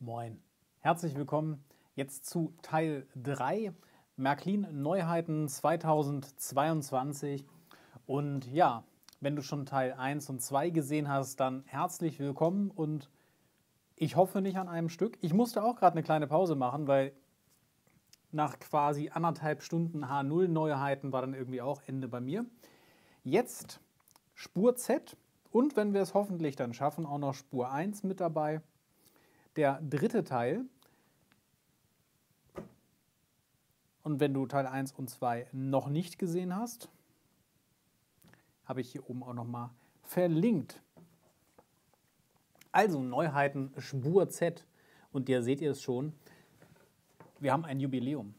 Moin, herzlich willkommen jetzt zu Teil 3, Märklin Neuheiten 2022. Und ja, wenn du schon Teil 1 und 2 gesehen hast, dann herzlich willkommen und ich hoffe nicht an einem Stück. Ich musste auch gerade eine kleine Pause machen, weil nach quasi 1,5 Stunden H0 Neuheiten war dann irgendwie auch Ende bei mir. Jetzt Spur Z und wenn wir es hoffentlich dann schaffen, auch noch Spur 1 mit dabei. Der dritte Teil. Und wenn du Teil 1 und 2 noch nicht gesehen hast, habe ich hier oben auch nochmal verlinkt. Also Neuheiten Spur Z. Und hier seht ihr es schon, wir haben ein Jubiläum.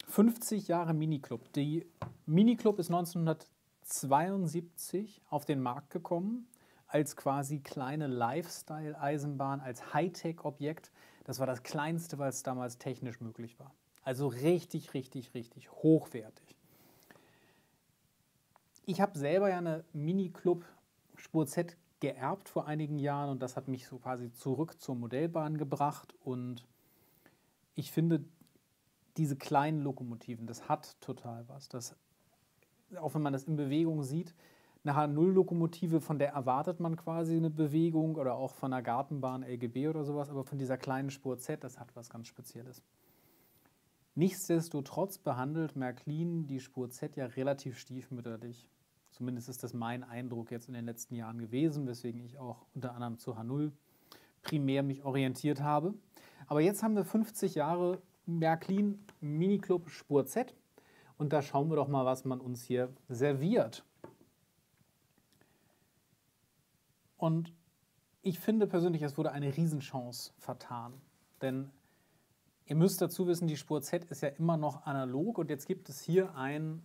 50 Jahre Miniclub. Die Miniclub ist 1972 auf den Markt gekommen, als quasi kleine Lifestyle-Eisenbahn, als Hightech-Objekt. Das war das Kleinste, was damals technisch möglich war. Also richtig, richtig, richtig hochwertig. Ich habe selber ja eine Miniclub Spur Z geerbt vor einigen Jahren und das hat mich so quasi zurück zur Modellbahn gebracht. Und ich finde, diese kleinen Lokomotiven, das hat total was. Das, auch wenn man das in Bewegung sieht, eine H0-Lokomotive, von der erwartet man quasi eine Bewegung oder auch von einer Gartenbahn, LGB oder sowas, aber von dieser kleinen Spur Z, das hat was ganz Spezielles. Nichtsdestotrotz behandelt Märklin die Spur Z ja relativ stiefmütterlich. Zumindest ist das mein Eindruck jetzt in den letzten Jahren gewesen, weswegen ich auch unter anderem zu H0 primär mich orientiert habe. Aber jetzt haben wir 50 Jahre Märklin Miniclub Spur Z und da schauen wir doch mal, was man uns hier serviert. Und ich finde persönlich, es wurde eine Riesenchance vertan. Denn ihr müsst dazu wissen, die Spur Z ist ja immer noch analog und jetzt gibt es hier ein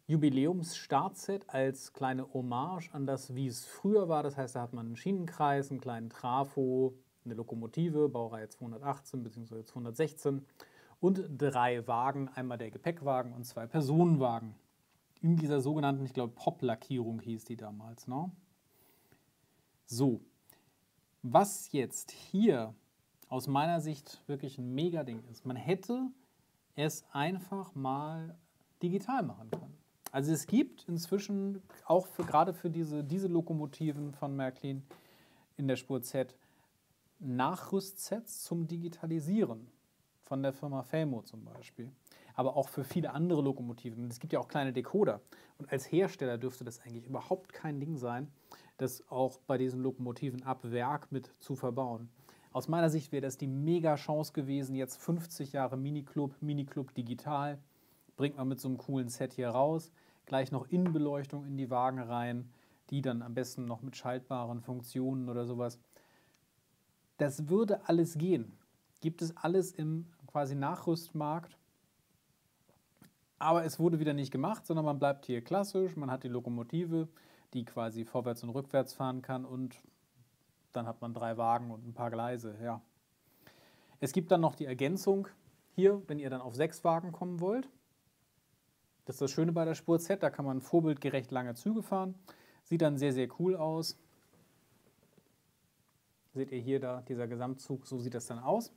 Jubiläums-Startset als kleine Hommage an das, wie es früher war. Das heißt, da hat man einen Schienenkreis, einen kleinen Trafo, eine Lokomotive, Baureihe 218 bzw. 216 und 3 Wagen, einmal der Gepäckwagen und 2 Personenwagen. In dieser sogenannten, ich glaube, Pop-Lackierung hieß die damals, ne? So, was jetzt hier aus meiner Sicht wirklich ein Mega-Ding ist, man hätte es einfach mal digital machen können. Also es gibt inzwischen auch gerade für diese Lokomotiven von Märklin in der Spur Z Nachrüstsets zum Digitalisieren von der Firma Felmo zum Beispiel. Aber auch für viele andere Lokomotiven. Es gibt ja auch kleine Decoder. Und als Hersteller dürfte das eigentlich überhaupt kein Ding sein, das auch bei diesen Lokomotiven ab Werk mit zu verbauen. Aus meiner Sicht wäre das die Mega-Chance gewesen, jetzt 50 Jahre Miniclub digital, bringt man mit so einem coolen Set hier raus, gleich noch Innenbeleuchtung in die Wagen rein, die dann am besten noch mit schaltbaren Funktionen oder sowas. Das würde alles gehen. Gibt es alles im quasi Nachrüstmarkt, aber es wurde wieder nicht gemacht, sondern man bleibt hier klassisch, man hat die Lokomotive, die quasi vorwärts und rückwärts fahren kann und dann hat man 3 Wagen und ein paar Gleise, ja. Es gibt dann noch die Ergänzung hier, wenn ihr dann auf 6 Wagen kommen wollt. Das ist das Schöne bei der Spur Z, da kann man vorbildgerecht lange Züge fahren. Sieht dann sehr, sehr cool aus. Seht ihr hier da, dieser Gesamtzug, so sieht das dann aus.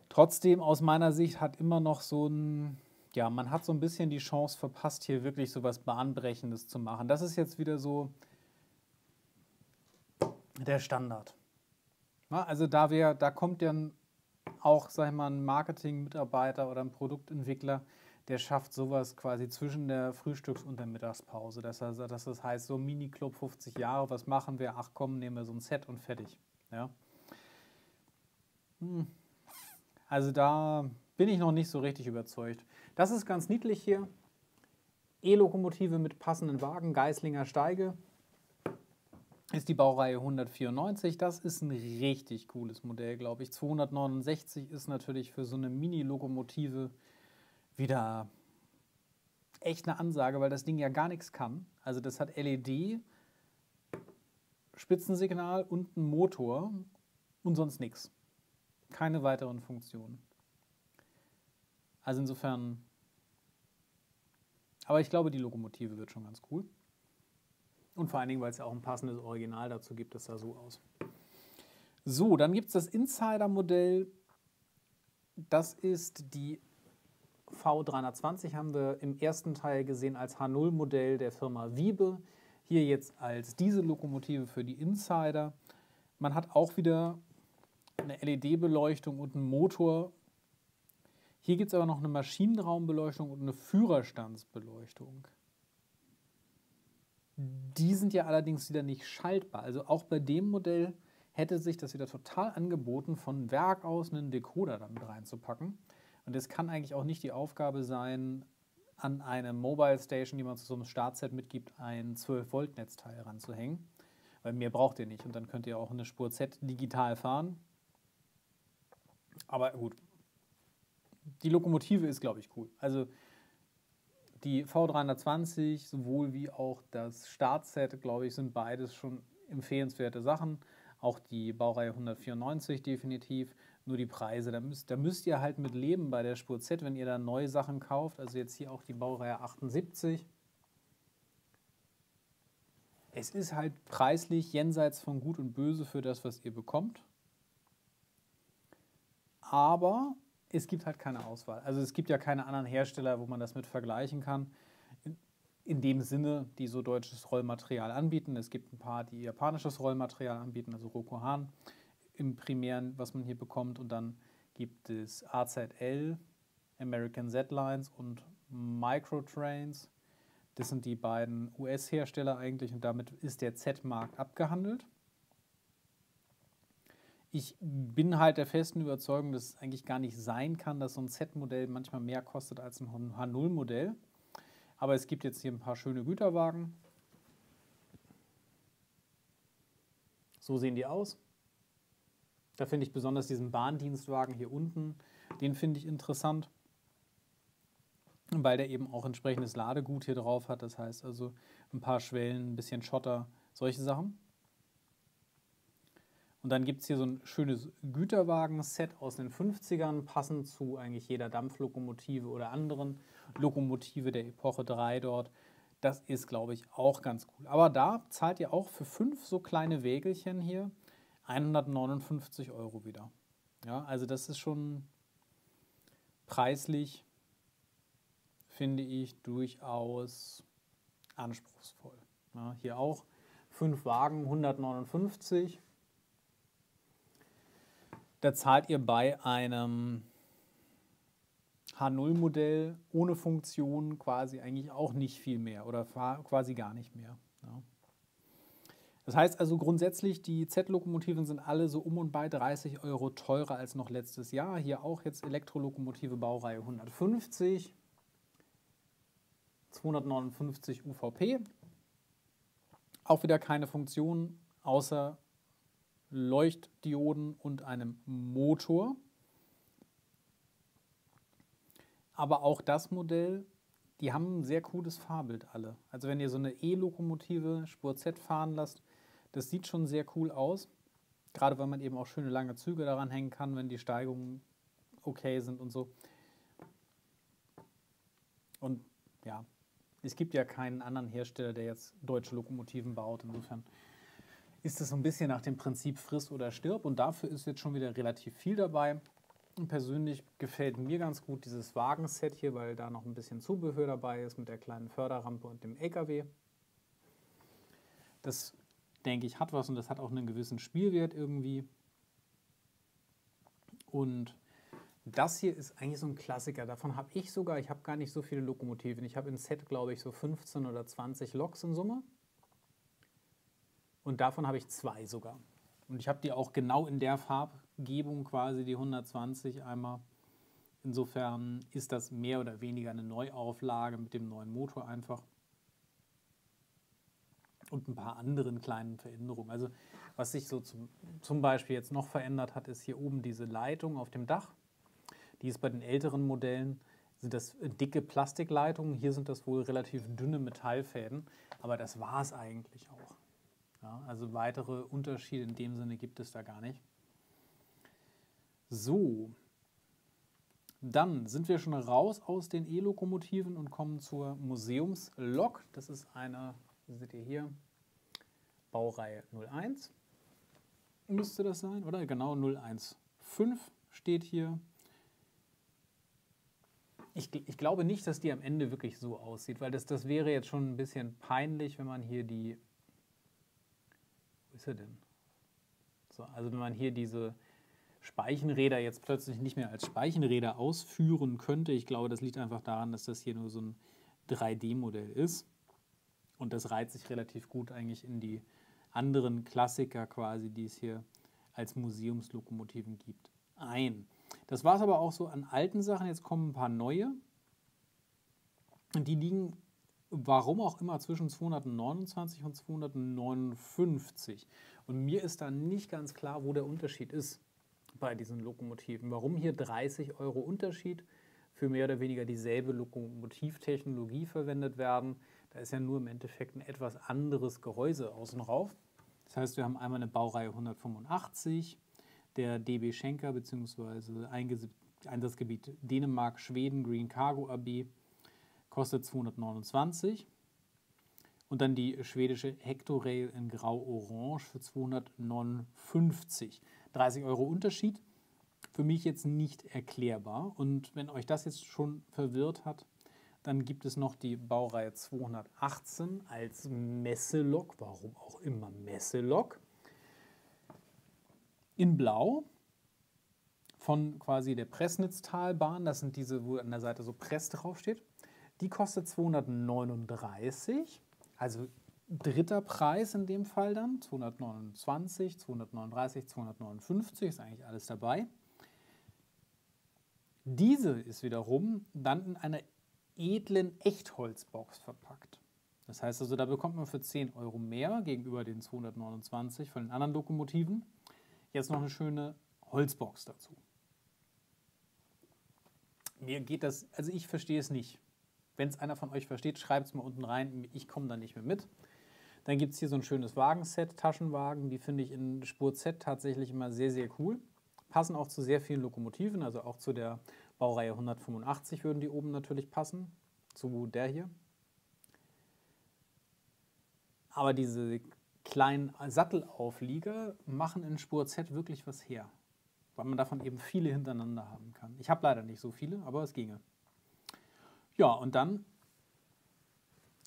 Trotzdem, aus meiner Sicht, hat immer noch so ein, ja, man hat so ein bisschen die Chance verpasst, hier wirklich so was Bahnbrechendes zu machen. Das ist jetzt wieder so der Standard. Na, also da kommt dann auch, sag ich mal, ein Marketing-Mitarbeiter oder ein Produktentwickler, der schafft sowas quasi zwischen der Frühstücks- und der Mittagspause. Das heißt, so Miniclub 50 Jahre, was machen wir? Ach komm, nehmen wir so ein Set und fertig. Ja. Also da bin ich noch nicht so richtig überzeugt. Das ist ganz niedlich hier. E-Lokomotive mit passenden Wagen, Geislinger Steige. Ist die Baureihe 194. Das ist ein richtig cooles Modell, glaube ich. 269 ist natürlich für so eine Mini-Lokomotive wieder echt eine Ansage, weil das Ding ja gar nichts kann. Also das hat LED, Spitzensignal und einen Motor und sonst nichts. Keine weiteren Funktionen. Also insofern, aber ich glaube, die Lokomotive wird schon ganz cool. Und vor allen Dingen, weil es ja auch ein passendes Original dazu gibt, das sah so aus. So, dann gibt es das Insider-Modell. Das ist die V320, haben wir im ersten Teil gesehen als H0-Modell der Firma Wiebe. Hier jetzt als Diesellokomotive für die Insider. Man hat auch wieder eine LED-Beleuchtung und einen Motor. Hier gibt es aber noch eine Maschinenraumbeleuchtung und eine Führerstandsbeleuchtung. Die sind ja allerdings wieder nicht schaltbar. Also auch bei dem Modell hätte sich das wieder total angeboten, von Werk aus einen Decoder damit reinzupacken. Und es kann eigentlich auch nicht die Aufgabe sein, an eine Mobile Station, die man zu so einem Startset mitgibt, ein 12-Volt-Netzteil ranzuhängen. Weil mehr braucht ihr nicht. Und dann könnt ihr auch eine Spur Z digital fahren. Aber gut, die Lokomotive ist, glaube ich, cool. Also die V320, sowohl wie auch das Startset, glaube ich, sind beides schon empfehlenswerte Sachen. Auch die Baureihe 194 definitiv. Nur die Preise, da müsst ihr halt mit leben bei der Spur Z, wenn ihr da neue Sachen kauft. Also jetzt hier auch die Baureihe 78. Es ist halt preislich jenseits von Gut und Böse für das, was ihr bekommt. Aber es gibt halt keine Auswahl. Also es gibt ja keine anderen Hersteller, wo man das mit vergleichen kann. In dem Sinne, die so deutsches Rollmaterial anbieten. Es gibt ein paar, die japanisches Rollmaterial anbieten, also Rokohan im Primären, was man hier bekommt. Und dann gibt es AZL, American Z-Lines und Microtrains. Das sind die beiden US-Hersteller eigentlich und damit ist der Z-Markt abgehandelt. Ich bin halt der festen Überzeugung, dass es eigentlich gar nicht sein kann, dass so ein Z-Modell manchmal mehr kostet als ein H0-Modell. Aber es gibt jetzt hier ein paar schöne Güterwagen. So sehen die aus. Da finde ich besonders diesen Bahndienstwagen hier unten, den finde ich interessant, weil der eben auch entsprechendes Ladegut hier drauf hat. Das heißt also ein paar Schwellen, ein bisschen Schotter, solche Sachen. Und dann gibt es hier so ein schönes Güterwagen-Set aus den 50ern, passend zu eigentlich jeder Dampflokomotive oder anderen Lokomotive der Epoche 3 dort. Das ist, glaube ich, auch ganz cool. Aber da zahlt ihr auch für 5 so kleine Wägelchen hier 159 € wieder. Ja, also das ist schon preislich, finde ich, durchaus anspruchsvoll. Ja, hier auch 5 Wagen, 159. Da zahlt ihr bei einem H0-Modell ohne Funktion quasi eigentlich auch nicht viel mehr oder quasi gar nicht mehr. Ja. Das heißt also grundsätzlich, die Z-Lokomotiven sind alle so um und bei 30 € teurer als noch letztes Jahr. Hier auch jetzt Elektrolokomotive Baureihe 150, 259 UVP. Auch wieder keine Funktion außer Leuchtdioden und einem Motor. Aber auch das Modell, die haben ein sehr cooles Fahrbild alle. Also wenn ihr so eine E-Lokomotive Spur Z fahren lasst, das sieht schon sehr cool aus. Gerade weil man eben auch schöne lange Züge daran hängen kann, wenn die Steigungen okay sind und so. Und ja, es gibt ja keinen anderen Hersteller, der jetzt deutsche Lokomotiven baut. Insofern ist es so ein bisschen nach dem Prinzip friss oder stirb. Und dafür ist jetzt schon wieder relativ viel dabei. Und persönlich gefällt mir ganz gut dieses Wagenset hier, weil da noch ein bisschen Zubehör dabei ist mit der kleinen Förderrampe und dem LKW. Das, denke ich, hat was und das hat auch einen gewissen Spielwert irgendwie. Und das hier ist eigentlich so ein Klassiker. Davon habe ich sogar, ich habe gar nicht so viele Lokomotiven. Ich habe im Set, glaube ich, so 15 oder 20 Loks in Summe. Und davon habe ich 2 sogar. Und ich habe die auch genau in der Farbgebung quasi, die 120 einmal. Insofern ist das mehr oder weniger eine Neuauflage mit dem neuen Motor einfach. Und ein paar anderen kleinen Veränderungen. Also was sich so zum Beispiel jetzt noch verändert hat, ist hier oben diese Leitung auf dem Dach. Die ist bei den älteren Modellen, sind das dicke Plastikleitungen. Hier sind das wohl relativ dünne Metallfäden. Aber das war es eigentlich auch. Ja, also weitere Unterschiede in dem Sinne gibt es da gar nicht. So, dann sind wir schon raus aus den E-Lokomotiven und kommen zur Museumslok. Das ist eine, seht ihr hier, Baureihe 01. müsste das sein, oder? Genau, 015 steht hier. Ich glaube nicht, dass die am Ende wirklich so aussieht, weil das wäre jetzt schon ein bisschen peinlich, wenn man hier die... Wo ist er denn? So, also wenn man hier diese Speichenräder jetzt plötzlich nicht mehr als Speichenräder ausführen könnte. Ich glaube, das liegt einfach daran, dass das hier nur so ein 3D-Modell ist. Und das reiht sich relativ gut eigentlich in die anderen Klassiker quasi, die es hier als Museumslokomotiven gibt, ein. Das war es aber auch so an alten Sachen. Jetzt kommen ein paar neue. Und die liegen, warum auch immer, zwischen 229 und 259. Und mir ist da nicht ganz klar, wo der Unterschied ist bei diesen Lokomotiven. Warum hier 30 € Unterschied für mehr oder weniger dieselbe Lokomotivtechnologie verwendet werden. Da ist ja nur im Endeffekt ein etwas anderes Gehäuse außen drauf. Das heißt, wir haben einmal eine Baureihe 185, der DB Schenker bzw. Einsatzgebiet Dänemark, Schweden, Green Cargo AB, kostet 229. Und dann die schwedische Hectorail in Grau-Orange für 259. 30 € Unterschied. Für mich jetzt nicht erklärbar. Und wenn euch das jetzt schon verwirrt hat, dann gibt es noch die Baureihe 218 als Messelok, warum auch immer Messelok, in Blau von quasi der Pressnitztalbahn. Das sind diese, wo an der Seite so Press draufsteht. Die kostet 239, also dritter Preis in dem Fall dann, 229, 239, 259, ist eigentlich alles dabei. Diese ist wiederum dann in einer edlen Echtholzbox verpackt. Das heißt also, da bekommt man für 10 € mehr gegenüber den 229 von den anderen Lokomotiven jetzt noch eine schöne Holzbox dazu. Mir geht das, also ich verstehe es nicht. Wenn es einer von euch versteht, schreibt es mal unten rein. Ich komme da nicht mehr mit. Dann gibt es hier so ein schönes Wagenset, Taschenwagen. Die finde ich in Spur Z tatsächlich immer sehr, sehr cool. Passen auch zu sehr vielen Lokomotiven, also auch zu der Baureihe 185 würden die oben natürlich passen, zu der hier. Aber diese kleinen Sattelauflieger machen in Spur Z wirklich was her, weil man davon eben viele hintereinander haben kann. Ich habe leider nicht so viele, aber es ginge. Ja, und dann,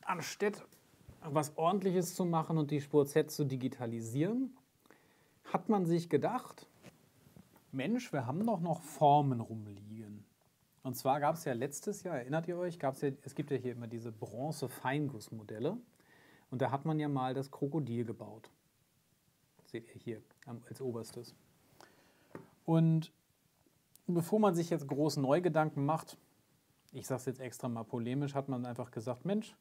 anstatt was Ordentliches zu machen und die Spur Z zu digitalisieren, hat man sich gedacht, Mensch, wir haben doch noch Formen rumliegen. Und zwar gab es ja letztes Jahr, erinnert ihr euch, es gibt ja hier immer diese Bronze-Feingussmodelle. Und da hat man ja mal das Krokodil gebaut. Das seht ihr hier als oberstes. Und bevor man sich jetzt groß Neugedanken macht, ich sage es jetzt extra mal polemisch, hat man einfach gesagt, Mensch,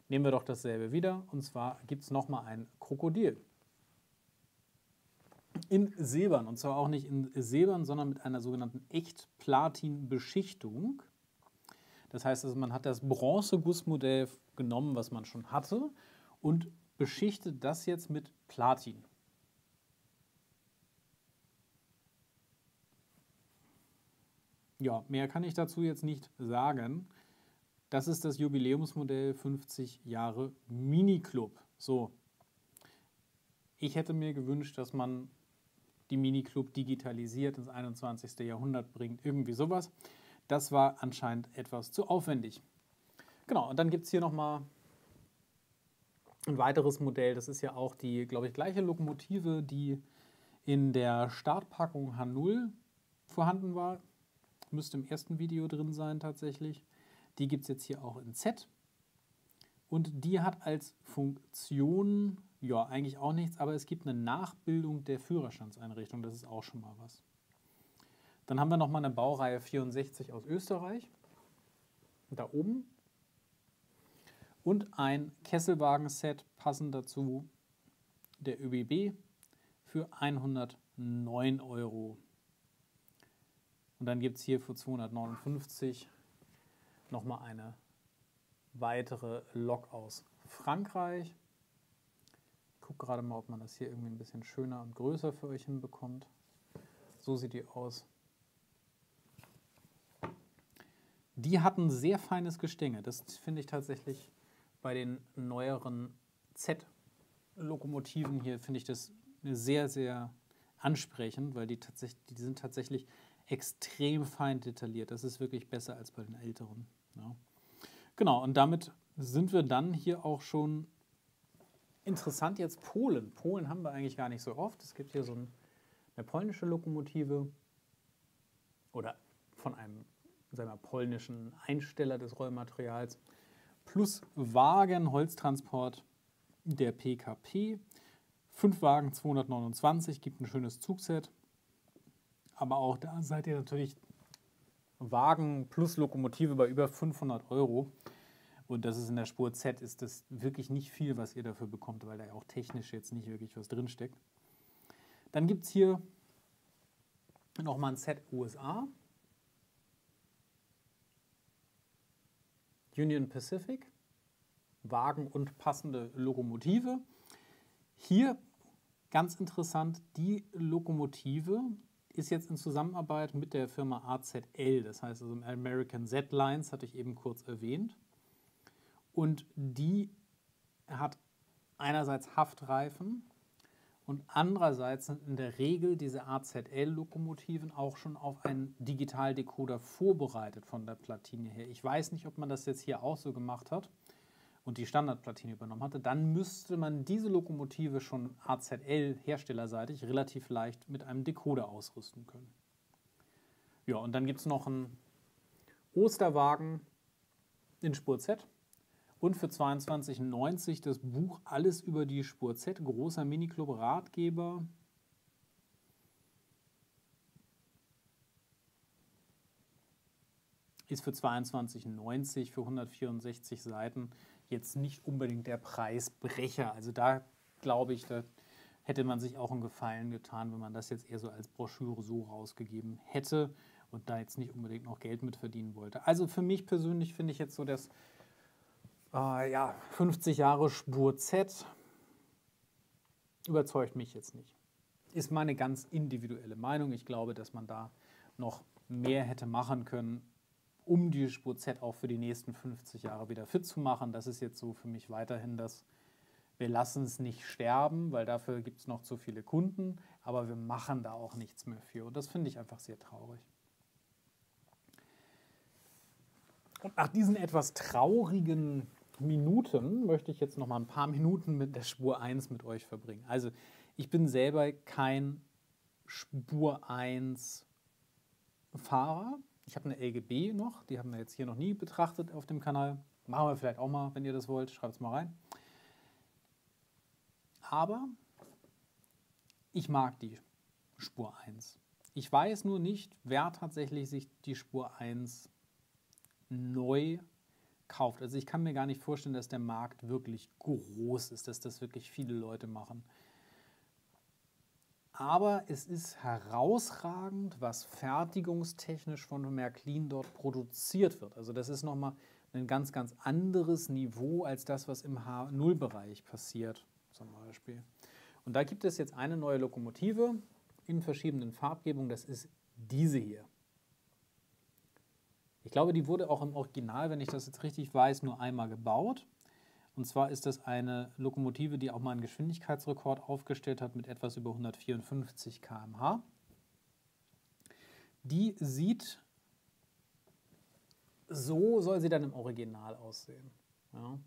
nehmen wir doch dasselbe wieder. Und zwar gibt es nochmal ein Krokodil. In Silbern, und zwar auch nicht in Silbern, sondern mit einer sogenannten Echt-Platin-Beschichtung. Das heißt also, man hat das Bronzegussmodell genommen, was man schon hatte, und beschichtet das jetzt mit Platin. Ja, mehr kann ich dazu jetzt nicht sagen. Das ist das Jubiläumsmodell 50 Jahre Mini-Club. So, ich hätte mir gewünscht, dass man die Mini-Club digitalisiert ins 21. Jahrhundert bringt, irgendwie sowas. Das war anscheinend etwas zu aufwendig. Genau, und dann gibt es hier nochmal ein weiteres Modell. Das ist ja auch die, glaube ich, gleiche Lokomotive, die in der Startpackung H0 vorhanden war. Müsste im ersten Video drin sein tatsächlich. Die gibt es jetzt hier auch in Z. Und die hat als Funktion, ja, eigentlich auch nichts, aber es gibt eine Nachbildung der Führerstandseinrichtung. Das ist auch schon mal was. Dann haben wir nochmal eine Baureihe 64 aus Österreich. Da oben. Und ein Kesselwagen-Set passend dazu, der ÖBB, für 109 €. Und dann gibt es hier für 259 nochmal eine weitere Lok aus Frankreich. Ich gucke gerade mal, ob man das hier irgendwie ein bisschen schöner und größer für euch hinbekommt. So sieht die aus. Die hatten sehr feines Gestänge. Das finde ich tatsächlich bei den neueren Z-Lokomotiven hier, finde ich das eine sehr, sehr ansprechend, weil die sind tatsächlich extrem fein detailliert. Das ist wirklich besser als bei den älteren. Ja. Genau, und damit sind wir dann hier auch schon interessant jetzt Polen. Polen haben wir eigentlich gar nicht so oft. Es gibt hier so eine polnische Lokomotive oder von einem, sagen wir, polnischen Einsteller des Rollmaterials plus Wagen, Holztransport der PKP. 5 Wagen 229, gibt ein schönes Zugset. Aber auch da seid ihr natürlich Wagen plus Lokomotive bei über 500 Euro. Und das ist in der Spur Z, ist das wirklich nicht viel, was ihr dafür bekommt, weil da ja auch technisch jetzt nicht wirklich was drinsteckt. Dann gibt es hier nochmal ein Set USA. Union Pacific. Wagen und passende Lokomotive. Hier ganz interessant, die Lokomotive ist jetzt in Zusammenarbeit mit der Firma AZL, das heißt also American Z-Lines, hatte ich eben kurz erwähnt. Und die hat einerseits Haftreifen und andererseits sind in der Regel diese AZL-Lokomotiven auch schon auf einen Digitaldecoder vorbereitet von der Platine her. Ich weiß nicht, ob man das jetzt hier auch so gemacht hat und die Standardplatine übernommen hatte. Dann müsste man diese Lokomotive schon AZL-herstellerseitig relativ leicht mit einem Decoder ausrüsten können. Ja, und dann gibt es noch einen Osterwagen in Spur Z. Und für 22,90 das Buch Alles über die Spur Z, großer Miniclub-Ratgeber. Ist für 22,90 für 164 Seiten jetzt nicht unbedingt der Preisbrecher. Also da glaube ich, da hätte man sich auch einen Gefallen getan, wenn man das jetzt eher so als Broschüre so rausgegeben hätte und da jetzt nicht unbedingt noch Geld mit verdienen wollte. Also für mich persönlich finde ich jetzt so das 50 Jahre Spur Z überzeugt mich jetzt nicht. Ist meine ganz individuelle Meinung. Ich glaube, dass man da noch mehr hätte machen können, um die Spur Z auch für die nächsten 50 Jahre wieder fit zu machen. Das ist jetzt so für mich weiterhin das, wir lassen es nicht sterben, weil dafür gibt es noch zu viele Kunden, aber wir machen da auch nichts mehr für. Und das finde ich einfach sehr traurig. Und nach diesen etwas traurigen Minuten möchte ich jetzt noch mal ein paar Minuten mit der Spur 1 mit euch verbringen. Also ich bin selber kein Spur 1 Fahrer. Ich habe eine LGB noch, die haben wir jetzt hier noch nie betrachtet auf dem Kanal. Machen wir vielleicht auch mal, wenn ihr das wollt, schreibt es mal rein. Aber ich mag die Spur 1. Ich weiß nur nicht, wer tatsächlich sich die Spur 1 neu kauft. Also ich kann mir gar nicht vorstellen, dass der Markt wirklich groß ist, dass das wirklich viele Leute machen. Aber es ist herausragend, was fertigungstechnisch von Märklin dort produziert wird. Also das ist nochmal ein ganz, ganz anderes Niveau als das, was im H0-Bereich passiert zum Beispiel. Und da gibt es jetzt eine neue Lokomotive in verschiedenen Farbgebungen. Das ist diese hier. Ich glaube, die wurde auch im Original, wenn ich das jetzt richtig weiß, nur einmal gebaut. Und zwar ist das eine Lokomotive, die auch mal einen Geschwindigkeitsrekord aufgestellt hat mit etwas über 154 km/h. Die sieht, so soll sie dann im Original aussehen. Ja.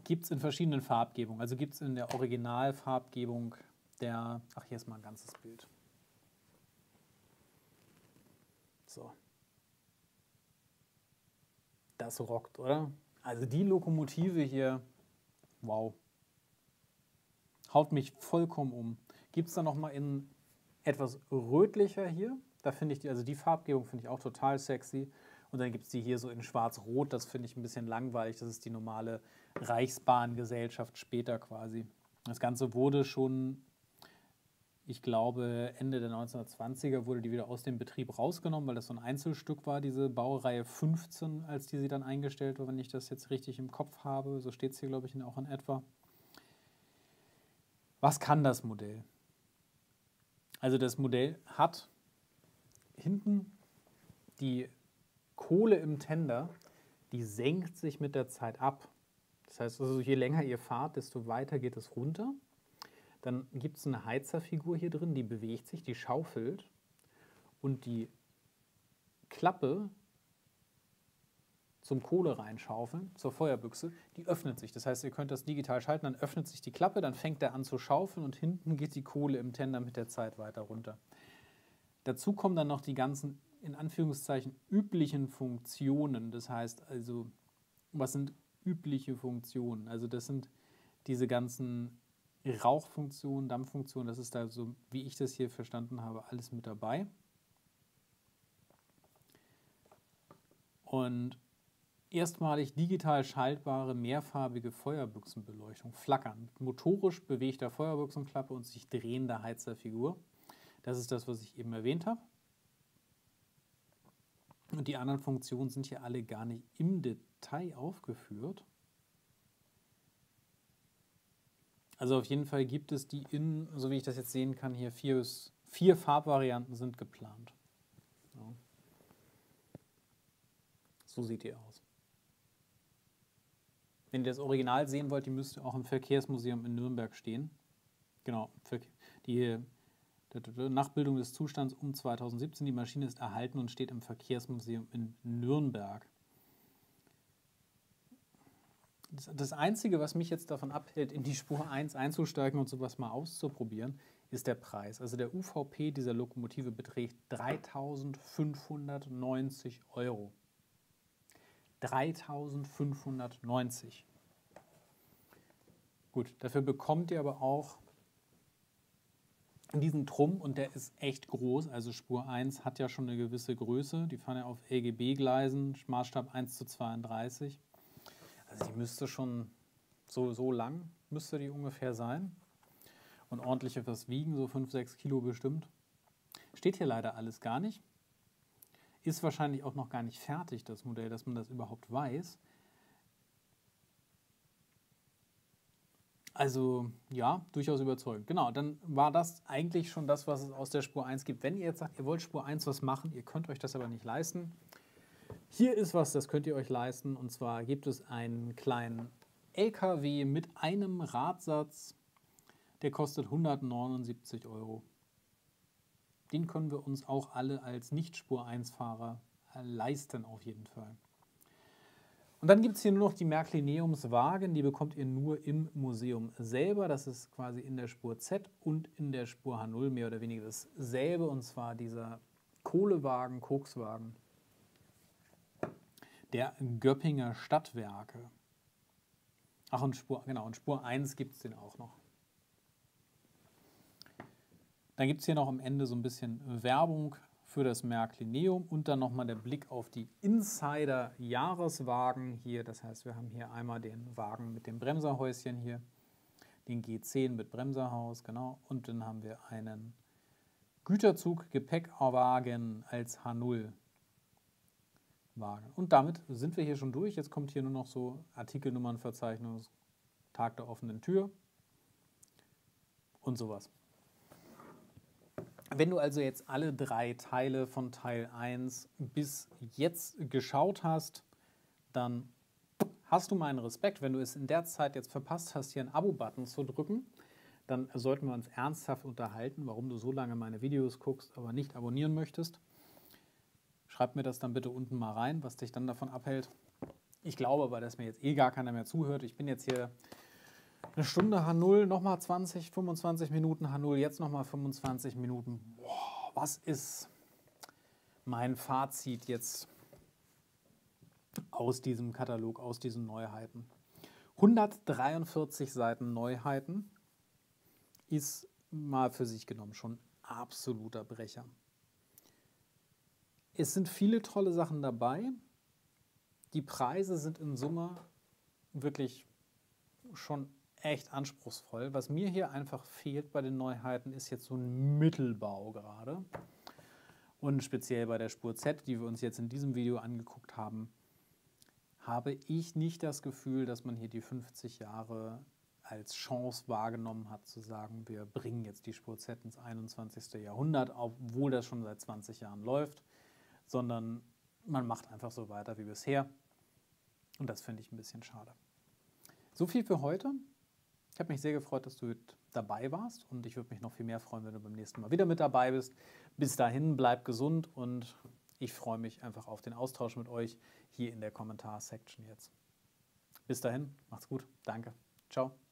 Gibt es in verschiedenen Farbgebungen. Also gibt es in der Originalfarbgebung der, hier ist mal ein ganzes Bild. So. Das rockt, oder? Also die Lokomotive hier, wow. Haut mich vollkommen um. Gibt es da nochmal in etwas rötlicher hier. Da finde ich die Farbgebung finde ich auch total sexy. Und dann gibt es die hier so in schwarz-rot. Das finde ich ein bisschen langweilig. Das ist die normale Reichsbahngesellschaft später quasi. Das Ganze wurde schon, ich glaube, Ende der 1920er wurde die wieder aus dem Betrieb rausgenommen, weil das so ein Einzelstück war, diese Baureihe 15, als die sie dann eingestellt war, wenn ich das jetzt richtig im Kopf habe. So steht es hier, glaube ich, auch in etwa. Was kann das Modell? Also das Modell hat hinten die Kohle im Tender, die senkt sich mit der Zeit ab. Das heißt also, je länger ihr fahrt, desto weiter geht es runter. Dann gibt es eine Heizerfigur hier drin, die bewegt sich, die schaufelt und die Klappe zum Kohle reinschaufeln, zur Feuerbüchse, die öffnet sich. Das heißt, ihr könnt das digital schalten, dann öffnet sich die Klappe, dann fängt er an zu schaufeln und hinten geht die Kohle im Tender mit der Zeit weiter runter. Dazu kommen dann noch die ganzen, in Anführungszeichen, üblichen Funktionen. Das heißt also, was sind übliche Funktionen? Also das sind diese ganzen Rauchfunktionen, Dampffunktionen, das ist da so, wie ich das hier verstanden habe, alles mit dabei. Und erstmalig digital schaltbare mehrfarbige Feuerbüchsenbeleuchtung, flackern, mit motorisch bewegter Feuerbüchsenklappe und sich drehender Heizerfigur. Das ist das, was ich eben erwähnt habe. Und die anderen Funktionen sind hier alle gar nicht im Detail aufgeführt. Also auf jeden Fall gibt es die so wie ich das jetzt sehen kann, hier vier Farbvarianten sind geplant. Ja. So sieht die aus. Wenn ihr das Original sehen wollt, die müsste auch im Verkehrsmuseum in Nürnberg stehen. Genau, die Nachbildung des Zustands um 2017. Die Maschine ist erhalten und steht im Verkehrsmuseum in Nürnberg. Das Einzige, was mich jetzt davon abhält, in die Spur 1 einzusteigen und sowas mal auszuprobieren, ist der Preis. Also der UVP dieser Lokomotive beträgt 3.590 €. 3.590. Gut, dafür bekommt ihr aber auch diesen Trumm und der ist echt groß. Also Spur 1 hat ja schon eine gewisse Größe. Die fahren ja auf LGB-Gleisen, Maßstab 1:32. Also die müsste schon so lang, müsste die ungefähr sein. Und ordentlich etwas wiegen, so 5-6 Kilo bestimmt. Steht hier leider alles gar nicht. Ist wahrscheinlich auch noch gar nicht fertig, das Modell, dass man das überhaupt weiß. Also ja, durchaus überzeugend. Genau, dann war das eigentlich schon das, was es aus der Spur 1 gibt. Wenn ihr jetzt sagt, ihr wollt Spur 1 was machen, ihr könnt euch das aber nicht leisten. Hier ist was, das könnt ihr euch leisten. Und zwar gibt es einen kleinen LKW mit einem Radsatz, der kostet 179 €. Den können wir uns auch alle als Nicht-Spur-1-Fahrer leisten auf jeden Fall. Und dann gibt es hier nur noch die Märkliniums-Wagen, die bekommt ihr nur im Museum selber. Das ist quasi in der Spur Z und in der Spur H0 mehr oder weniger dasselbe. Und zwar dieser Kohlewagen, Kokswagen der Göppinger Stadtwerke. Ach, und Spur 1 gibt es den auch noch. Dann gibt es hier noch am Ende so ein bisschen Werbung für das Märklineum und dann nochmal der Blick auf die Insider-Jahreswagen hier. Das heißt, wir haben hier einmal den Wagen mit dem Bremserhäuschen hier, den G10 mit Bremserhaus, genau. Und dann haben wir einen Güterzug-Gepäckwagen als H0 Wagen. Und damit sind wir hier schon durch. Jetzt kommt hier nur noch so Artikelnummernverzeichnis, Tag der offenen Tür und sowas. Wenn du also jetzt alle 3 Teile von Teil 1 bis jetzt geschaut hast, dann hast du meinen Respekt. Wenn du es in der Zeit jetzt verpasst hast, hier einen Abo-Button zu drücken, dann sollten wir uns ernsthaft unterhalten, warum du so lange meine Videos guckst, aber nicht abonnieren möchtest. Schreib mir das dann bitte unten mal rein, was dich dann davon abhält. Ich glaube aber, dass mir jetzt eh gar keiner mehr zuhört. Ich bin jetzt hier eine Stunde H0, nochmal 20, 25 Minuten H0, jetzt nochmal 25 Minuten. Boah, was ist mein Fazit jetzt aus diesem Katalog, aus diesen Neuheiten? 143 Seiten Neuheiten ist mal für sich genommen schon absoluter Brecher. Es sind viele tolle Sachen dabei. Die Preise sind in Summe wirklich schon echt anspruchsvoll. Was mir hier einfach fehlt bei den Neuheiten, ist jetzt so ein Mittelbau gerade. Und speziell bei der Spur Z, die wir uns jetzt in diesem Video angeguckt haben, habe ich nicht das Gefühl, dass man hier die 50 Jahre als Chance wahrgenommen hat, zu sagen, wir bringen jetzt die Spur Z ins 21. Jahrhundert, obwohl das schon seit 20 Jahren läuft, sondern man macht einfach so weiter wie bisher. Und das finde ich ein bisschen schade. So viel für heute. Ich habe mich sehr gefreut, dass du dabei warst und ich würde mich noch viel mehr freuen, wenn du beim nächsten Mal wieder mit dabei bist. Bis dahin, bleib gesund und ich freue mich einfach auf den Austausch mit euch hier in der Kommentarsection jetzt. Bis dahin, macht's gut, danke, ciao.